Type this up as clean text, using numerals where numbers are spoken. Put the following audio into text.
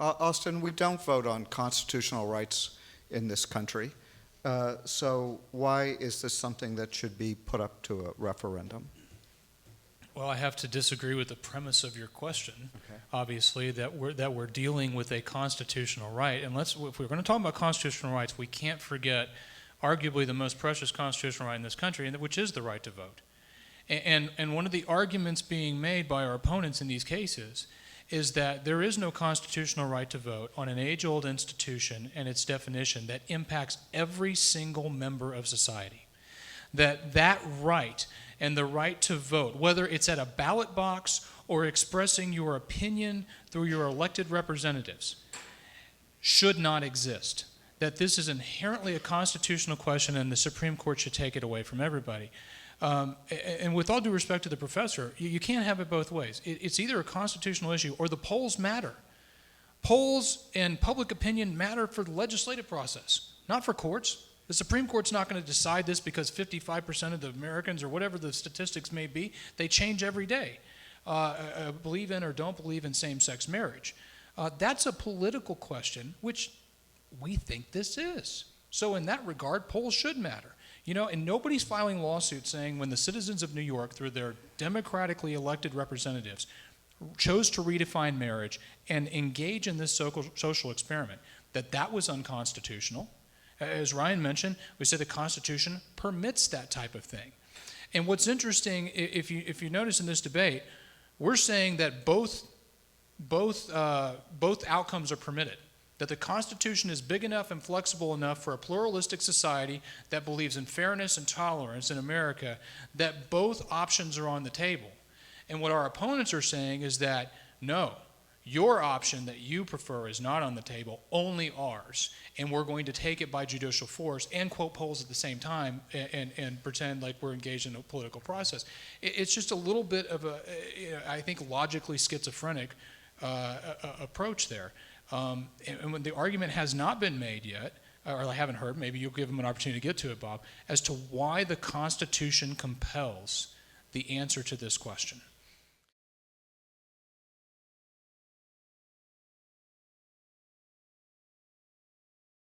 Austin, we don't vote on constitutional rights in this country. So why is this something that should be put up to a referendum? Well, I have to disagree with the premise of your question. Okay. Obviously, that we're dealing with a constitutional right, and if we're going to talk about constitutional rights, we can't forget arguably the most precious constitutional right in this country, which is the right to vote. And one of the arguments being made by our opponents in these cases is that there is no constitutional right to vote on an age-old institution and its definition that impacts every single member of society. That right and the right to vote, whether it's at a ballot box or expressing your opinion through your elected representatives, should not exist. That this is inherently a constitutional question and the Supreme Court should take it away from everybody. And with all due respect to the professor, you can't have it both ways. It's either a constitutional issue or the polls matter. Polls and public opinion matter for the legislative process, not for courts. The Supreme Court's not going to decide this because 55% of the Americans, or whatever the statistics may be, they change every day, believe in or don't believe in same-sex marriage. That's a political question, which we think this is. So in that regard, polls should matter. You know, and nobody's filing lawsuits saying when the citizens of New York, through their democratically elected representatives, chose to redefine marriage and engage in this social experiment, that was unconstitutional. As Ryan mentioned, we say the Constitution permits that type of thing. And what's interesting, if you notice in this debate, we're saying that both outcomes are permitted. That the Constitution is big enough and flexible enough for a pluralistic society that believes in fairness and tolerance in America, that both options are on the table. And what our opponents are saying is that, no, your option that you prefer is not on the table, only ours. And we're going to take it by judicial force and quote polls at the same time and pretend like we're engaged in a political process. It's just a little bit of a, I think, logically schizophrenic approach there. And when the argument has not been made yet, or I haven't heard, maybe you'll give them an opportunity to get to it, Bob, as to why the Constitution compels the answer to this question.